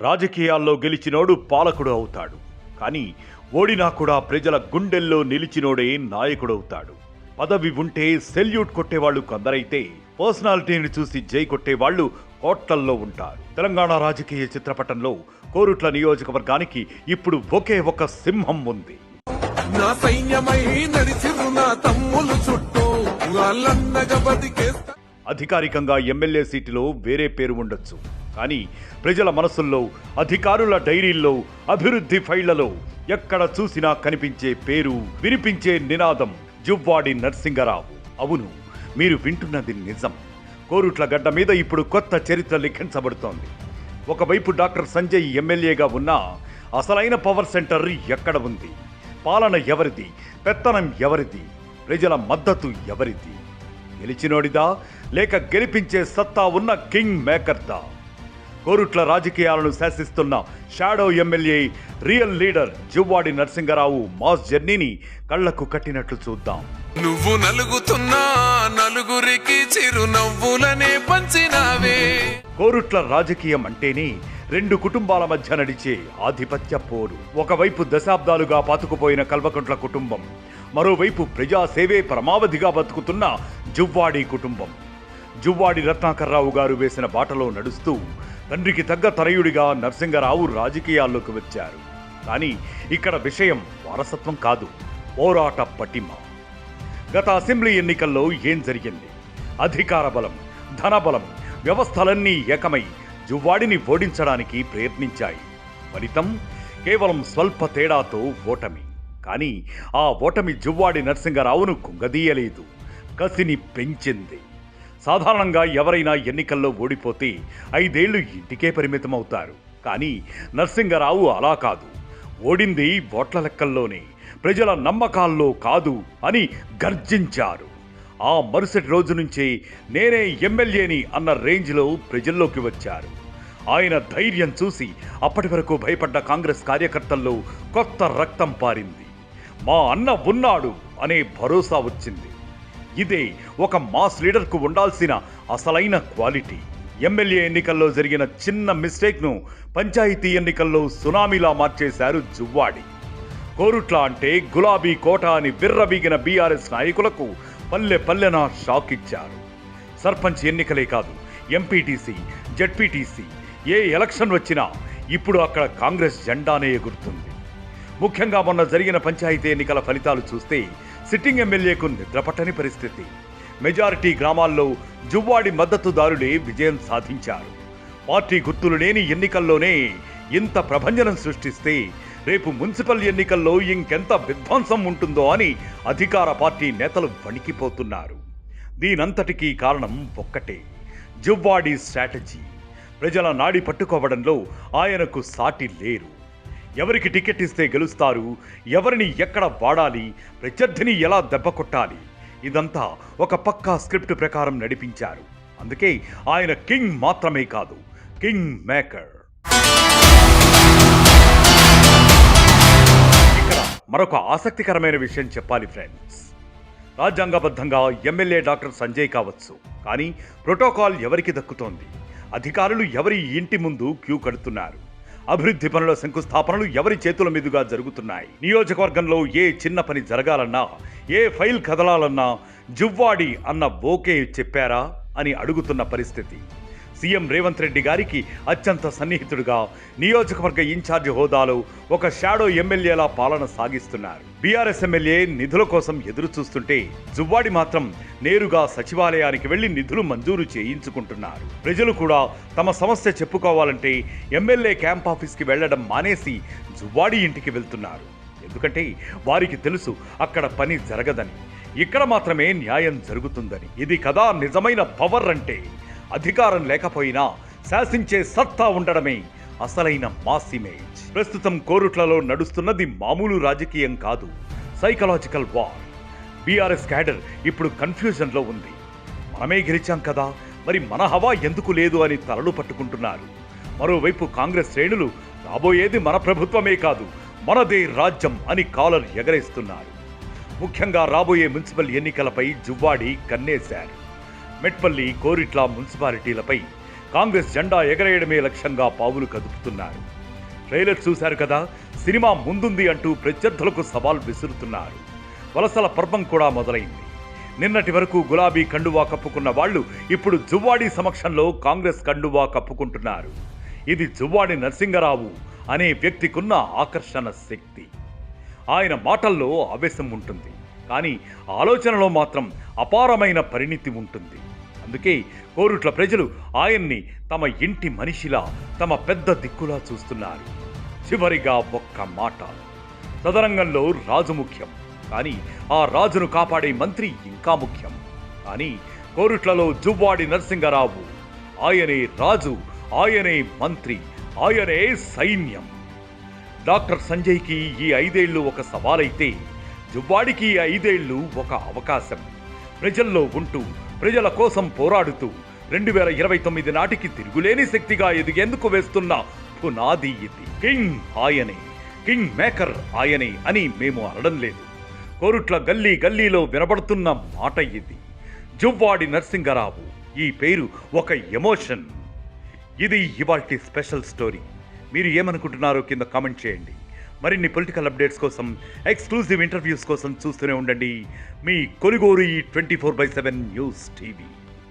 రాజకీయాల్లో గెలిచినోడు పాలకుడు అవుతాడు. కానీ ఓడినా కూడా ప్రజల గుండెల్లో నిలిచినోడే నాయకుడవుతాడు. పదవి ఉంటే సెల్యూట్ కొట్టేవాళ్లు కొందరైతే పర్సనాలిటీని చూసి జై కొట్టేవాళ్లు కోట్లల్లో ఉంటారు. తెలంగాణ రాజకీయ చిత్రపటంలో కోరుట్ల నియోజకవర్గానికి ఇప్పుడు ఒకే ఒక సింహం ఉంది. నా సైన్యమై నడిచిరు నా తమ్ములు చుట్టూ వాళ్ళన్నగా బతికేస్తా. అధికారికంగా ఎమ్మెల్యే సీటులో వేరే పేరు ఉండొచ్చు, కానీ ప్రజల మనసుల్లో, అధికారుల డైరీల్లో, అభివృద్ధి ఫైళ్లలో ఎక్కడ చూసినా కనిపించే పేరు, వినిపించే నినాదం జువ్వాడి నరసింగరావు. అవును, మీరు వింటున్నది నిజం. కోరుట్ల గడ్డ మీద ఇప్పుడు కొత్త చరిత్ర లిఖించబడుతోంది. ఒకవైపు డాక్టర్ సంజయ్ ఎమ్మెల్యేగా ఉన్నా అసలైన పవర్ సెంటర్ ఎక్కడ ఉంది? పాలన ఎవరిది? పెత్తనం ఎవరిది? ప్రజల మద్దతు ఎవరిది? గెలిచినోడిదా లేక గెలిపించే సత్తా ఉన్న కింగ్ మేకర్దా? కోరుట్ల రాజకీయాలను శాసిస్తున్న shadow MLA, real leader Juvvadi Narasingarao mass జర్నీని కళ్లకు కట్టినట్లు చూద్దాం. నువ్వు నలుగుతున్నా నలుగురికి చిరునవ్వులనే పంచినావే. కోరుట్ల రాజకీయం అంటేనే రెండు కుటుంబాల మధ్య నడిచే ఆధిపత్య పోరు. ఒకవైపు దశాబ్దాలుగా పాతుకుపోయిన కల్వకుంట్ల కుటుంబం, మరోవైపు ప్రజాసేవే పరమావధిగా బతుకుతున్న జువ్వాడి కుటుంబం. జువ్వాడి రత్నాకర్రావు గారు వేసిన బాటలో నడుస్తూ తండ్రికి తగ్గ తనయుడిగా నరసింగరావు రాజకీయాల్లోకి వచ్చారు. కానీ ఇక్కడ విషయం వారసత్వం కాదు, పోరాట పటిమ. గత అసెంబ్లీ ఎన్నికల్లో ఏం జరిగింది? అధికార బలం, ధనబలం, వ్యవస్థలన్నీ ఏకమై జువ్వాడిని ఓడించడానికి ప్రయత్నించాయి. ఫలితం కేవలం స్వల్ప తేడాతో ఓటమి. కానీ ఆ ఓటమి జువ్వాడి నరసింగరావును కుంగదీయలేదు, కసిని పెంచింది. సాధారణంగా ఎవరైనా ఎన్నికల్లో ఓడిపోతే 5 ఏళ్లు ఇంటికే పరిమితమవుతారు. కానీ నరసింగరావు అలా కాదు. ఓడింది ఓట్ల లెక్కల్లోనే, ప్రజల నమ్మకాల్లో కాదు అని గర్జించారు. ఆ మరుసటి రోజు నుంచే నేనే ఎమ్మెల్యేని అన్న రేంజ్లో ప్రజల్లోకి వచ్చారు. ఆయన ధైర్యం చూసి అప్పటి వరకు భయపడ్డ కాంగ్రెస్ కార్యకర్తల్లో కొత్త రక్తం పారింది. మా అన్న ఉన్నాడు అనే భరోసా వచ్చింది. ఇదే ఒక మాస్ లీడర్కు ఉండాల్సిన అసలైన క్వాలిటీ. ఎమ్మెల్యే ఎన్నికల్లో జరిగిన చిన్న మిస్టేక్ను పంచాయతీ ఎన్నికల్లో సునామీలా మార్చేశారు జువ్వాడి. కోరుట్ల అంటే గులాబీ కోట అని విర్రవీగిన బీఆర్ఎస్ నాయకులకు పల్లె పల్లెన షాక్ ఇచ్చారు. సర్పంచ్ ఎన్నికలే కాదు, ఎంపీటీసీ, జడ్పీటీసీ ఏ ఎలక్షన్ వచ్చినా ఇప్పుడు అక్కడ కాంగ్రెస్ జెండానే ఎగురుతుంది. ముఖ్యంగా మొన్న జరిగిన పంచాయతీ ఎన్నికల ఫలితాలు చూస్తే సిట్టింగ్ ఎమ్మెల్యేకు నిద్రపట్టని పరిస్థితి. మెజారిటీ గ్రామాల్లో జువ్వాడి మద్దతుదారులే విజయం సాధించారు. పార్టీ గుర్తులు లేని ఎన్నికల్లోనే ఇంత ప్రభంజనం సృష్టిస్తే రేపు మున్సిపల్ ఎన్నికల్లో ఇంకెంత విధ్వంసం ఉంటుందో అని అధికార పార్టీ నేతలు వణికిపోతున్నారు. దీనంతటికీ కారణం ఒక్కటే, జువ్వాడి స్ట్రాటజీ. ప్రజల నాడి పట్టుకోవడంలో ఆయనకు సాటి లేరు. ఎవరికి టికెట్ ఇస్తే గెలుస్తారు, ఎవరిని ఎక్కడ వాడాలి, ప్రత్యర్థిని ఎలా దెబ్బ కొట్టాలి, ఇదంతా ఒక పక్కా స్క్రిప్ట్ ప్రకారం నడిపించారు. అందుకే ఆయన కింగ్ మాత్రమే కాదు, కింగ్ మేకర్. ఇక్కడ మరొక ఆసక్తికరమైన విషయం చెప్పాలి ఫ్రెండ్స్. రాజ్యాంగబద్ధంగా ఎమ్మెల్యే డాక్టర్ సంజయ్ కావచ్చు, కానీ ప్రోటోకాల్ ఎవరికి దక్కుతోంది? అధికారులు ఎవరి ఇంటి ముందు క్యూ కడుతున్నారు? అభివృద్ధి పనుల శంకుస్థాపనలు ఎవరి చేతుల మీదుగా జరుగుతున్నాయి? నియోజకవర్గంలో ఏ చిన్న పని జరగాలన్నా, ఏ ఫైల్ కదలాలన్నా జువ్వాడి అన్న ఓకే చెప్పారా అని అడుగుతున్న పరిస్థితి. సీఎం రేవంత్ రెడ్డి గారికి అత్యంత సన్నిహితుడుగా నియోజకవర్గ ఇన్ఛార్జ్ హోదాలో ఒక షాడో ఎమ్మెల్యేలా పాలన సాగిస్తున్నారు. బీఆర్ఎస్ ఎమ్మెల్యే నిధుల కోసం ఎదురు చూస్తుంటే జువ్వాడి మాత్రం నేరుగా సచివాలయానికి వెళ్లి నిధులు మంజూరు చేయించుకుంటున్నారు. ప్రజలు కూడా తమ సమస్య చెప్పుకోవాలంటే ఎమ్మెల్యే క్యాంప్ ఆఫీస్కి వెళ్లడం మానేసి జువ్వాడి ఇంటికి వెళ్తున్నారు. ఎందుకంటే వారికి తెలుసు అక్కడ పని జరగదని, ఇక్కడ మాత్రమే న్యాయం జరుగుతుందని. ఇది కదా నిజమైన పవర్ అంటే. అధికారం లేకపోయినా శాసించే సత్తా ఉండడమే అసలైన మాస్ ఇమేజ్. ప్రస్తుతం కోరుట్లలో నడుస్తున్నది మామూలు రాజకీయం కాదు, సైకలాజికల్ వార్. బీఆర్ఎస్ క్యాడర్ ఇప్పుడు కన్ఫ్యూజన్లో ఉంది. మనమే గెలిచాం కదా, మరి మన హవా ఎందుకు లేదు అని తలలు పట్టుకుంటున్నారు. మరోవైపు కాంగ్రెస్ శ్రేణులు రాబోయేది మన ప్రభుత్వమే కాదు, మనదే రాజ్యం అని కాలర్ ఎగరేస్తున్నారు. ముఖ్యంగా రాబోయే మున్సిపల్ ఎన్నికలపై జువ్వాడి కన్నేశారు. మెట్పల్లి, కోరిట్ల మున్సిపాలిటీలపై కాంగ్రెస్ జెండా ఎగరేయడమే లక్ష్యంగా పావులు కదుపుతున్నారు. ట్రైలర్ చూశారు కదా, సినిమా ముందుంది అంటూ ప్రత్యర్థులకు సవాల్ విసురుతున్నారు. వలసల పర్వం కూడా మొదలైంది. నిన్నటి వరకు గులాబీ కండువా కప్పుకున్న వాళ్ళు ఇప్పుడు జువ్వాడి సమక్షంలో కాంగ్రెస్ కండువా కప్పుకుంటున్నారు. ఇది జువ్వాడి నరసింగరావు అనే వ్యక్తికున్న ఆకర్షణ శక్తి. ఆయన మాటల్లో ఆవేశం ఉంటుంది, కానీ ఆలోచనలో మాత్రం అపారమైన పరిణితి ఉంటుంది. అందుకే కోరుట్ల ప్రజలు ఆయన్ని తమ ఇంటి మనిషిలా, తమ పెద్ద దిక్కులా చూస్తున్నారు. చివరిగా ఒక్క మాట, సదరంగంలో రాజు ముఖ్యం, కానీ ఆ రాజును కాపాడే మంత్రి ఇంకా ముఖ్యం. కానీ కోరుట్లలో జువ్వాడి నరసింగరావు, ఆయనే రాజు, ఆయనే మంత్రి, ఆయనే సైన్యం. డాక్టర్ సంజయ్కి ఈ 5 ఏళ్లు ఒక సవాలైతే జువ్వాడికి ఈ 5 ఏళ్లు ఒక అవకాశం. ప్రజల్లో ఉంటూ, ప్రజల కోసం పోరాడుతూ 2029 నాటికి తిరుగులేని శక్తిగా ఎదిగేందుకు వేస్తున్న పునాది ఇది. కింగ్ ఆయనే, కింగ్ మేకర్ ఆయనే అని మేము అనడం లేదు. కోరుట్ల గల్లీ గల్లీలో వినబడుతున్న మాట ఇది. జువ్వాడి నరసింగరావు, ఈ పేరు ఒక ఎమోషన్. ఇది ఇవాల్టి స్పెషల్ స్టోరీ. మీరు ఏమనుకుంటున్నారో కింద కామెంట్ చేయండి. మరిన్ని పొలిటికల్ అప్డేట్స్ కోసం, ఎక్స్క్లూజివ్ ఇంటర్వ్యూస్ కోసం చూస్తూనే ఉండండి మీ కొనుగోలు ఈ 24/7 న్యూస్ టీవీ.